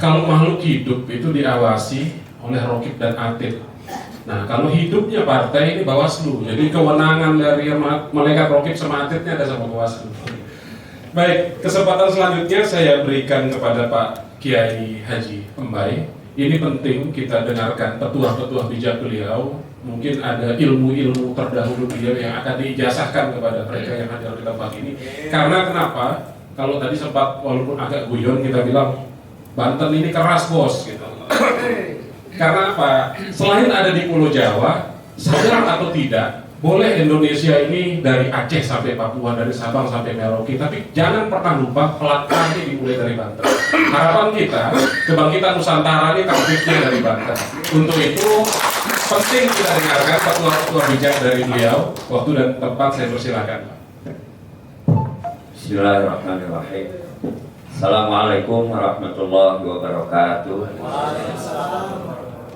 Kalau makhluk hidup itu diawasi oleh Rokib dan Atid. Nah, kalau hidupnya partai ini Bawaslu. Jadi kewenangan dari malaikat Rokib sama Atidnya ada sama Bawaslu. Baik, kesempatan selanjutnya saya berikan kepada Pak Kiai Haji Embai. Ini penting kita dengarkan petuah-petuah bijak beliau. Mungkin ada ilmu-ilmu terdahulu beliau yang akan diijazahkan kepada mereka yang hadir di tempat ini. Karena kenapa? Kalau tadi sempat walaupun agak guyon kita bilang Banten ini keras bos gitu. Karena apa? Selain ada di Pulau Jawa, sadar atau tidak, boleh Indonesia ini dari Aceh sampai Papua, dari Sabang sampai Merauke, tapi jangan pernah lupa pelatihnya dimulai dari Banten. Harapan kita, kebangkitan Nusantara ini konfliknya dari Banten. Untuk itu penting kita dengarkan petua-petua bijak dari beliau. Waktu dan tempat saya persilakan. Bismillahirrahmanirrahim. Assalamualaikum warahmatullahi wabarakatuh.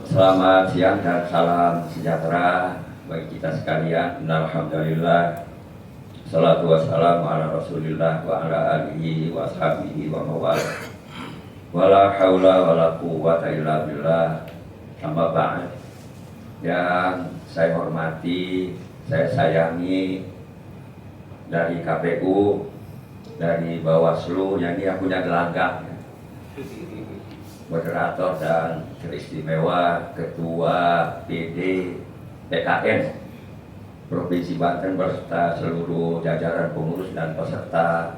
Selamat siang dan salam sejahtera bagi kita sekalian. Alhamdulillah. Salatu wassalamu ala Rasulillah wa ala alihi wa ashabihi wa mawala. Wala haula wala quwwata illa billah. Amma ba'd. Yang saya hormati, saya sayangi dari KPU, dari Bawaslu, yang dia punya gelanggang, moderator dan teristimewa Ketua PD PKN Provinsi Banten beserta seluruh jajaran pengurus dan peserta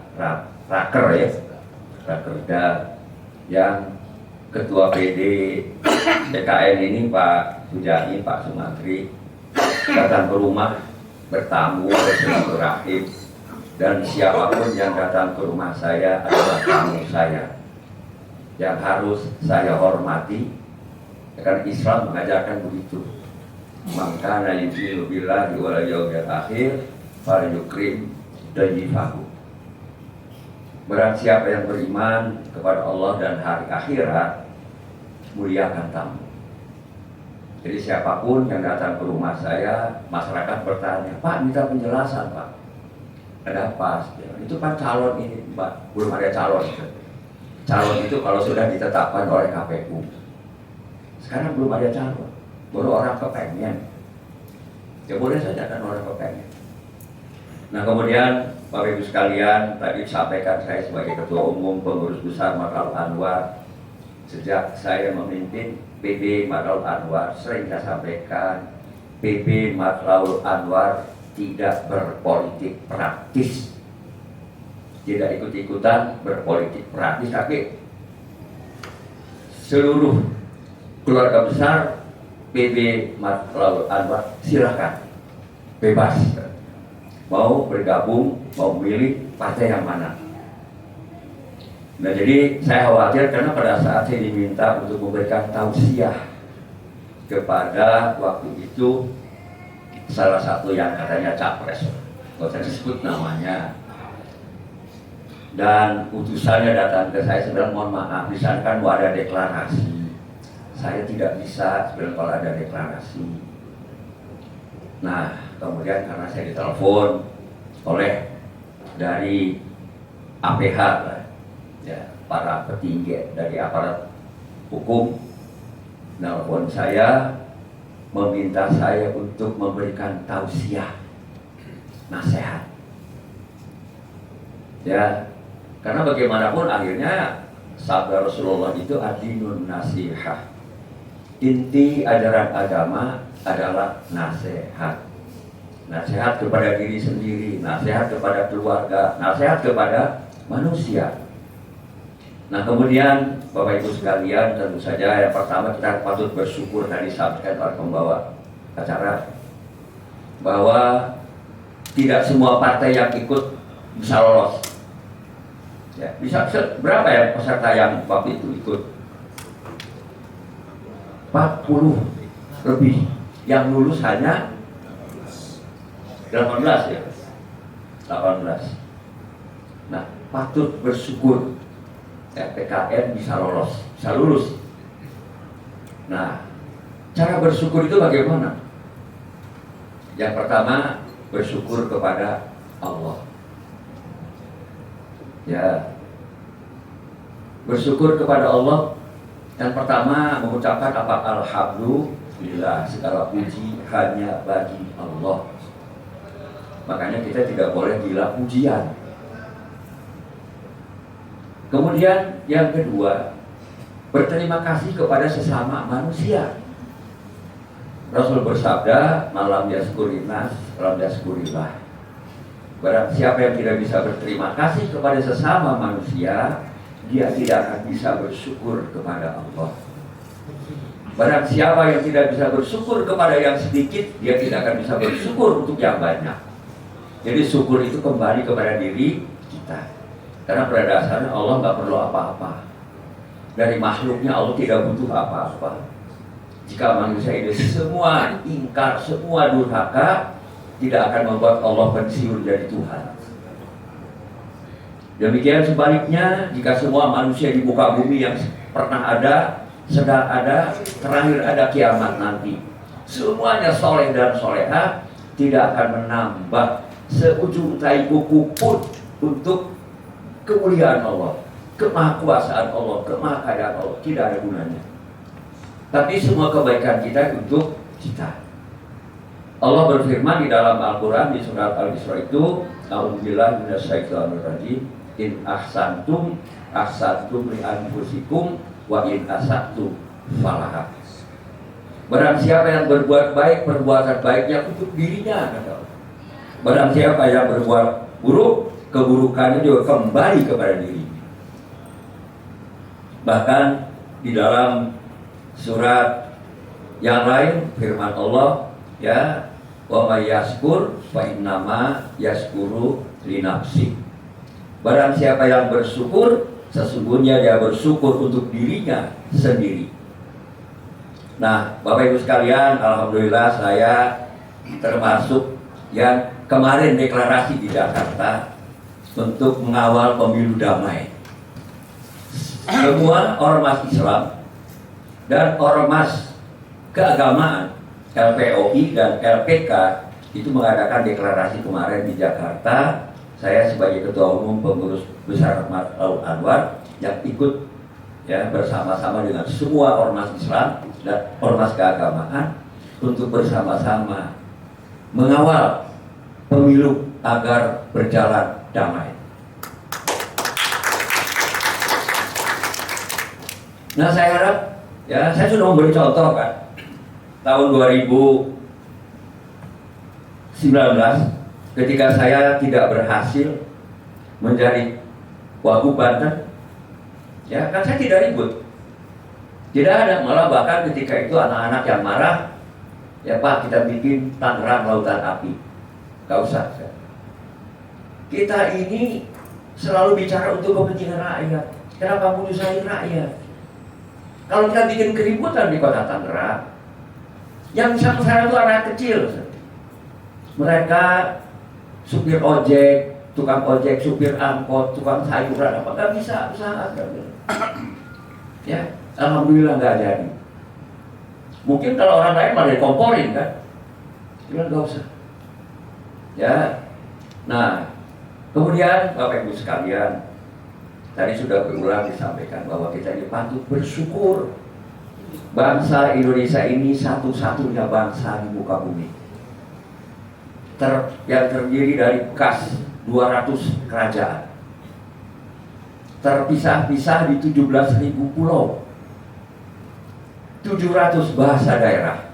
raker ya, rakerda, yang Ketua PD PKN ini Pak Sujani, Pak Sumantri datang ke rumah bertamu bersilaturahim. Dan siapapun yang datang ke rumah saya adalah tamu saya yang harus saya hormati, karena Islam mengajarkan begitu. Maka yu'minu billahi wal yawmil akhir falyukrim dayyifahu. Barang siapa yang beriman kepada Allah dan hari akhirat, muliakan tamu. Jadi siapapun yang datang ke rumah saya, masyarakat bertanya, Pak, minta penjelasan Pak. Ada apa? Itu kan calon ini, Mbak. Belum ada calon. Calon itu kalau sudah ditetapkan oleh KPU. Sekarang belum ada calon. Baru orang kepengen. Ya boleh saja kan orang kepengen. Nah kemudian Bapak Ibu sekalian, tadi disampaikan saya sebagai Ketua Umum Pengurus Besar Matlabul Anwar. Sejak saya memimpin PB Matlabul Anwar, sering saya sampaikan PB Matlabul Anwar tidak berpolitik praktis, tidak ikut-ikutan berpolitik praktis, tapi seluruh keluarga besar PB Matlabul Anwar silakan, bebas, mau bergabung, mau memilih partai yang mana. Nah jadi saya khawatir karena pada saat saya diminta untuk memberikan tausiah kepada waktu itu salah satu yang katanya capres, nggak usah disebut namanya, dan utusannya datang ke saya sebenarnya, mohon maaf, misalkan mau ada deklarasi, saya tidak bisa sebenarnya kalau ada deklarasi. Nah kemudian karena saya ditelepon oleh dari APH ya, para petinggi dari aparat hukum, nelpon saya meminta saya untuk memberikan tausiah, nasihat. Ya, karena bagaimanapun akhirnya sabda Rasulullah itu adinun nasihah. Inti ajaran agama adalah nasihat. Nasihat kepada diri sendiri, nasihat kepada keluarga, nasihat kepada manusia. Nah kemudian Bapak Ibu sekalian, tentu saja yang pertama kita patut bersyukur tadi sampaikan oleh pembawa acara bahwa tidak semua partai yang ikut bisa lolos. Ya, bisa berapa ya peserta yang waktu itu ikut? 40 lebih. Yang lulus hanya 18 ya. 18. Nah, patut bersyukur. PKN bisa lolos, bisa lulus. Nah, cara bersyukur itu bagaimana? Yang pertama, bersyukur kepada Allah. Ya, Bersyukur kepada Allah yang pertama mengucapkan apa? Alhamdulillah, segala puji hanya bagi Allah. Makanya kita tidak boleh gila pujian. Kemudian yang kedua, berterima kasih kepada sesama manusia. Rasul bersabda, malam yaskurinas, malam yaskurillah. Barang siapa yang tidak bisa berterima kasih kepada sesama manusia, dia tidak akan bisa bersyukur kepada Allah. Barang siapa yang tidak bisa bersyukur kepada yang sedikit, dia tidak akan bisa bersyukur untuk yang banyak. Jadi syukur itu kembali kepada diri kita. Karena pada dasarnya Allah nggak perlu apa-apa. Dari makhluknya Allah tidak butuh apa-apa. Jika manusia ini semua ingkar, semua durhaka, tidak akan membuat Allah pensiun dari Tuhan. Demikian sebaliknya, jika semua manusia di muka bumi yang pernah ada, sedang ada, terakhir ada kiamat nanti, semuanya soleh dan soleha, tidak akan menambah seujung tai kuku pun untuk kemuliaan Allah, kemahakuasaan Allah, kemahakayaan Allah, tidak ada gunanya. Tapi semua kebaikan kita untuk kita. Allah berfirman di dalam Al-Quran di surat Al-Isra itu, A'udzubillahi minasyaitonir rajim, in ahsantum li anfusikum wa in asatum falaha. Barang siapa yang berbuat baik, perbuatan baiknya untuk dirinya, kata Allah. Barang siapa yang berbuat buruk, keburukannya juga kembali kepada dirinya. Bahkan di dalam surat yang lain firman Allah, ya, wa may yaskur fa innama yaskuru li nafsi. Barang siapa yang bersyukur, sesungguhnya dia bersyukur untuk dirinya sendiri. Nah, Bapak Ibu sekalian, alhamdulillah saya termasuk yang kemarin deklarasi di Jakarta untuk mengawal pemilu damai. Semua ormas Islam dan ormas keagamaan LPOI dan LPK itu mengadakan deklarasi kemarin di Jakarta. Saya sebagai Ketua Umum Pengurus Besar Matlul Anwar yang ikut, ya, bersama-sama dengan semua ormas Islam dan ormas keagamaan untuk bersama-sama mengawal pemilu agar berjalan damai. Nah, saya harap, ya, saya sudah memberi contoh kan, tahun 2019 ketika saya tidak berhasil menjadi Wagub Banten, ya kan saya tidak ribut, tidak ada, malah bahkan ketika itu anak-anak yang marah, ya Pak kita bikin Tangerang Lautan Api, gak usah. Kita ini selalu bicara untuk kepentingan rakyat, kenapa menyusahin rakyat? Kalau kita bikin keributan di kota Tangerang, yang sana itu anak kecil, mereka supir ojek, tukang ojek, supir angkot, tukang sayuran, apa nggak bisa usaha, ya, alhamdulillah nggak jadi. Mungkin kalau orang lain malah dikomporin kan, bilang nggak usah, ya. Nah, kemudian Bapak Ibu sekalian, tadi sudah berulang disampaikan bahwa kita ini patut bersyukur. Bangsa Indonesia ini satu-satunya bangsa di muka bumi yang terdiri dari bekas 200 kerajaan, terpisah-pisah di 17.000 pulau, 700 bahasa daerah,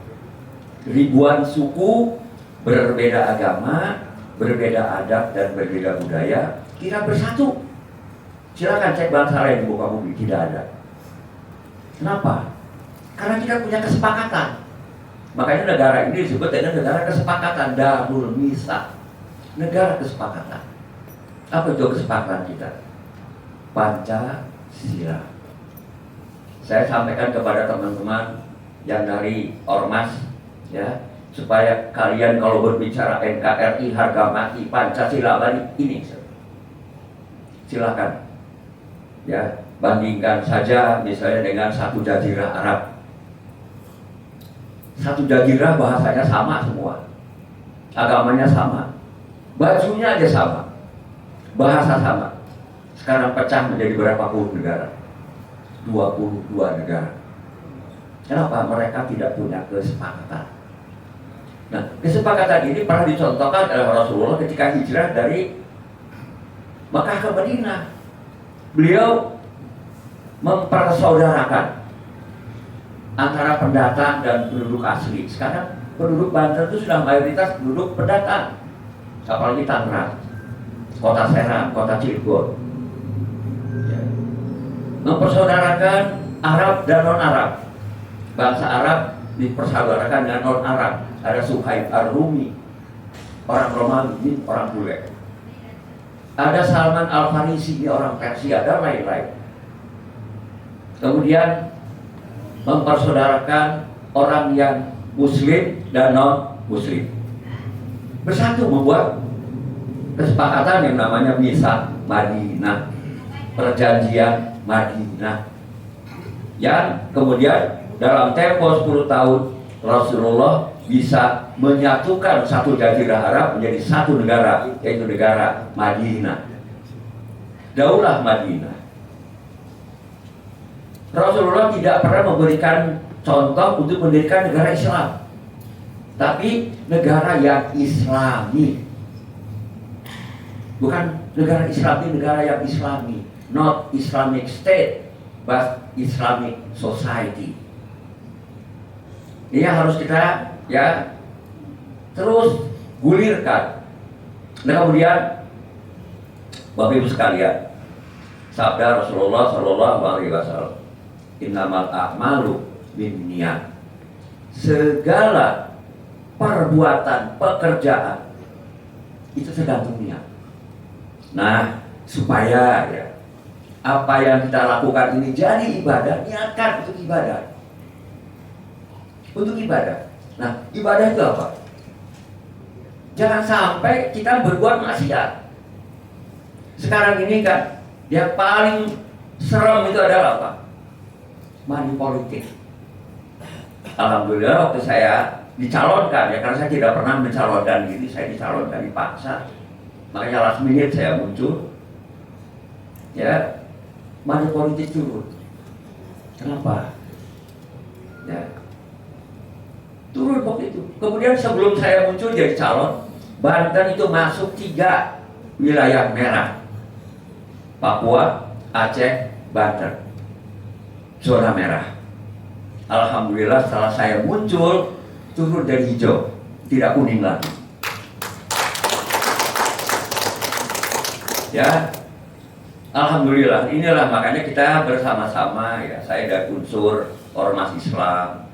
ribuan suku, berbeda agama, berbeda adat dan berbeda budaya, kita bersatu. Silakan cek bangsa lain di muka bumi, tidak ada. Kenapa? Karena kita punya kesepakatan. Makanya negara ini disebut dengan negara kesepakatan, Darul Misa, negara kesepakatan. Apa itu kesepakatan kita? Pancasila. Saya sampaikan kepada teman-teman yang dari ormas, ya, supaya kalian kalau berbicara NKRI harga mati, Pancasila ini, silakan, ya, bandingkan saja misalnya dengan satu jazirah Arab. Satu jazirah bahasanya sama semua, agamanya sama, bajunya aja sama, bahasa sama. Sekarang pecah menjadi berapa puluh negara. 22 negara. Kenapa? Mereka tidak punya kesepakatan. Nah, kesepakatan ini pernah dicontohkan oleh Rasulullah ketika hijrah dari Makkah ke Madinah. Beliau mempersaudarakan antara pendatang dan penduduk asli. Sekarang penduduk Banten itu sudah mayoritas penduduk pendatang, apalagi Tangerang, Kota Serang, Kota Cilegon. Ya. Mempersaudarakan Arab dan non-Arab. Bangsa Arab dipersaudarakan dengan non-Arab. Ada Suhaib Ar-Rumi, orang Romawi, orang bule. Ada Salman Al-Farisi, orang Persia, dan lain-lain. Kemudian mempersaudarakan orang yang Muslim dan non-Muslim. Bersatu membuat kesepakatan yang namanya Mitsaq Madinah, perjanjian Madinah. Yang kemudian dalam tempo 10 tahun Rasulullah bisa menyatukan satu jazirah Arab menjadi satu negara, yaitu negara Madinah. Daulah Madinah. Rasulullah tidak pernah memberikan contoh untuk mendirikan negara Islam, tapi negara yang Islami. Bukan negara Islami, negara yang Islami. Not Islamic State, but Islamic Society. Ini yang harus kita terus gulirkan. Nah, kemudian Bapak Ibu sekalian, sabda Rasulullah Shallallahu Alaihi Wasallam, innamal a'malu binniyat. Segala perbuatan, pekerjaan itu tergantung niat. Nah, supaya apa yang kita lakukan ini jadi ibadah, niatkan untuk ibadah. Untuk ibadah. Nah, ibadah itu apa? Jangan sampai kita berbuat maksiat. Sekarang ini kan yang paling serem itu adalah apa? Money politik. Alhamdulillah waktu saya dicalonkan, karena saya tidak pernah mencalonkan diri, saya dicalonkan dipaksa. Makanya last minute saya muncul. Money politik turun. Kenapa? Turun waktu itu. Kemudian sebelum saya muncul jadi calon, Banten itu masuk 3 wilayah merah: Papua, Aceh, Banten, zona merah. Alhamdulillah setelah saya muncul, turun dari hijau, tidak kuning lagi. Alhamdulillah, inilah makanya kita bersama-sama saya dari unsur ormas Islam,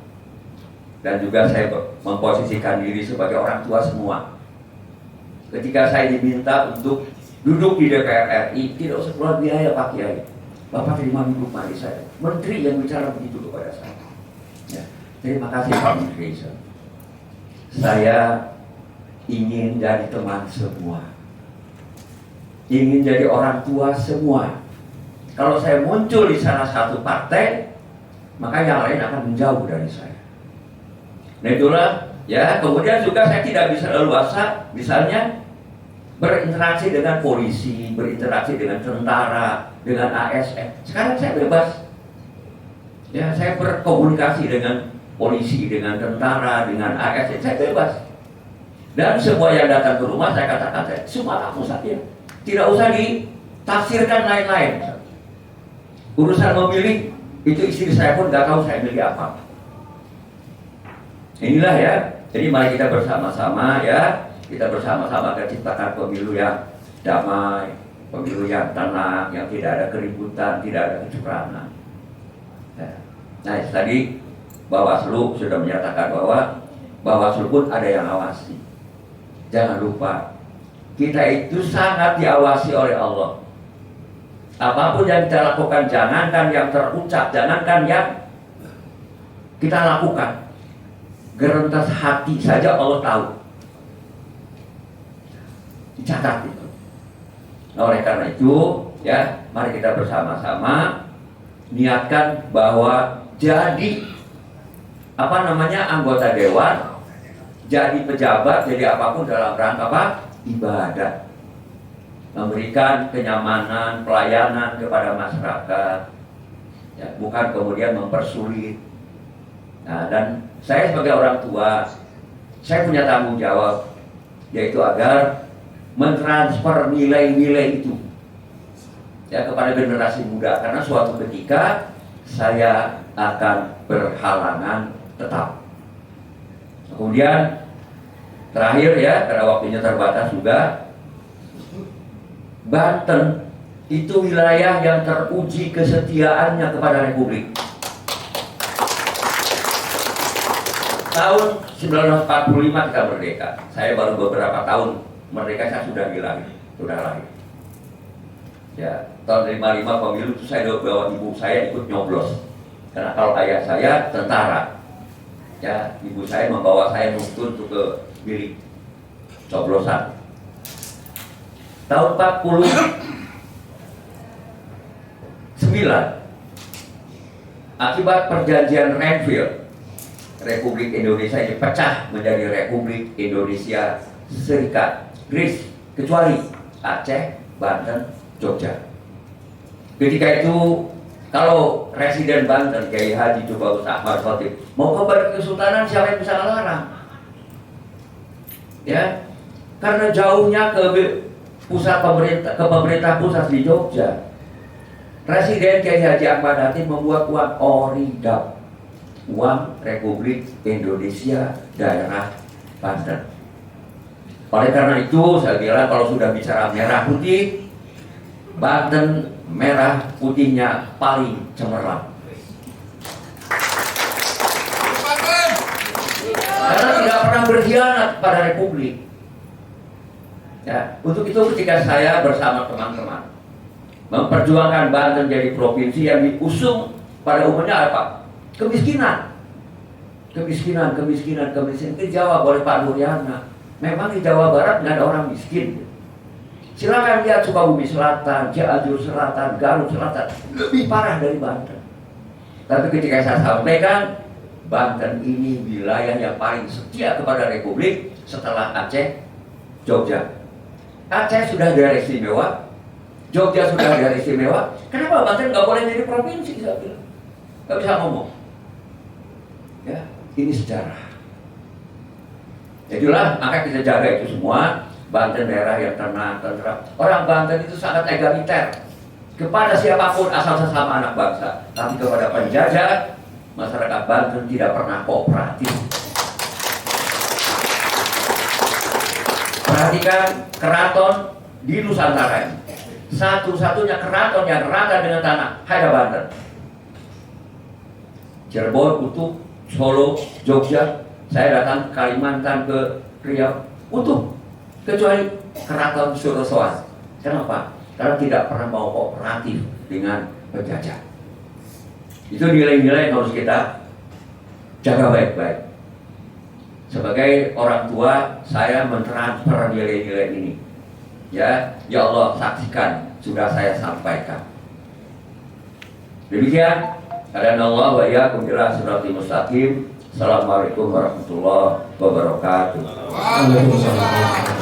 dan juga saya memposisikan diri sebagai orang tua semua. Ketika saya diminta untuk duduk di DPR RI, tidak usah keluar biaya Pak Kiai, Bapak terima duduk mari saya. Menteri yang bicara begitu kepada saya. Terima kasih Pak Menteri. Saya ingin jadi teman semua, ingin jadi orang tua semua. Kalau saya muncul di salah satu partai, maka yang lain akan menjauh dari saya. Nah itulah kemudian juga saya tidak bisa leluasa misalnya berinteraksi dengan polisi, berinteraksi dengan tentara, dengan ASN. Sekarang saya bebas. Saya berkomunikasi dengan polisi, dengan tentara, dengan ASN, saya bebas. Dan semua yang datang ke rumah saya katakan, semua kamu saja. Tidak usah ditafsirkan lain-lain. Urusan memilih, itu istri saya pun nggak tahu saya milih apa. Inilah jadi mari kita bersama-sama kita bersama-sama menciptakan pemilu yang damai, pemilu yang tenang, yang tidak ada keributan, tidak ada kecurangan. Nah tadi Bawaslu sudah menyatakan bahwa Bawaslu pun ada yang awasi. Jangan lupa, kita itu sangat diawasi oleh Allah. Apapun yang kita lakukan, jangankan yang terucap, jangankan yang kita lakukan, gerentas hati saja Allah tahu. Dicatat itu. Nah, oleh karena itu, mari kita bersama-sama niatkan bahwa jadi anggota dewan, jadi pejabat, jadi apapun dalam rangka ibadah, memberikan kenyamanan, pelayanan kepada masyarakat. ya, bukan kemudian mempersulit. Nah, dan saya sebagai orang tua, saya punya tanggung jawab, yaitu agar mentransfer nilai-nilai itu ya kepada generasi muda, karena suatu ketika saya akan berhalangan tetap. Kemudian terakhir ya, karena waktunya terbatas juga, Banten itu wilayah yang teruji kesetiaannya kepada Republik. Tahun 1945 kita merdeka. Saya baru beberapa tahun merdeka, saya sudah lahir. Ya, tahun 55 pemilu itu saya bawa ibu saya ikut nyoblos. Karena kalau ayah saya tentara, ya ibu saya membawa saya nuntun untuk ke bilik coblosan. Tahun 49, akibat perjanjian Renville, Republik Indonesia ini pecah menjadi Republik Indonesia Serikat Greece, kecuali Aceh, Banten, Jogja. Ketika itu, kalau Residen Banten Kiai Haji Tubagus Ahmad Khotib mau kembali ke Kesultanan, siapa yang bisa melarang? Ya, karena jauhnya ke pusat pemerintah, ke pemerintah pusat di Jogja. Residen Kiai Haji Ahmad Khotib membuat uang Oridab, uang Republik Indonesia Daerah Banten. Oleh karena itu, saya bilang kalau sudah bicara merah putih, Banten merah putihnya paling cemerlang. Karena tidak pernah berkhianat pada Republik. Ya, untuk itu ketika saya bersama teman-teman memperjuangkan Banten jadi provinsi yang diusung pada umumnya apa? Kemiskinan. Dijawab oleh Pak Nuryana. Memang di Jawa Barat nggak ada orang miskin. Silakan lihat Sukabumi Selatan, Cianjur Selatan, Garut Selatan, lebih parah dari Banten. Tapi ketika saya sampaikan, Banten ini wilayah yang paling setia kepada Republik setelah Aceh, Jogja. Aceh sudah daerah istimewa, Jogja sudah daerah istimewa. Kenapa Banten nggak boleh jadi provinsi? Saya bilang, nggak bisa ngomong. Ya, ini sejarah. Jadilah, maka kita jaga itu semua. Banten daerah yang tenang, tentram. Orang Banten itu sangat egaliter kepada siapapun asal sesama anak bangsa. Tapi kepada penjajah, masyarakat Banten tidak pernah kooperatif. Perhatikan keraton di Nusantara ini. Satu-satunya keraton yang rata dengan tanah hanya Banten. Cirebon utuh, Solo, Jogja. Saya datang ke Kalimantan, ke Riau, utuh, kecuali Keraton Surosoan. Kenapa? Karena tidak pernah mau kooperatif dengan penjajah. Itu nilai-nilai yang harus kita jaga baik-baik. Sebagai orang tua, saya mentransfer nilai-nilai ini. Ya Allah, saksikan, sudah saya sampaikan. Demikian, Allah wa iyyakum ila siratal mustaqim. Assalamualaikum warahmatullahi wabarakatuh. Waalaikumsalam.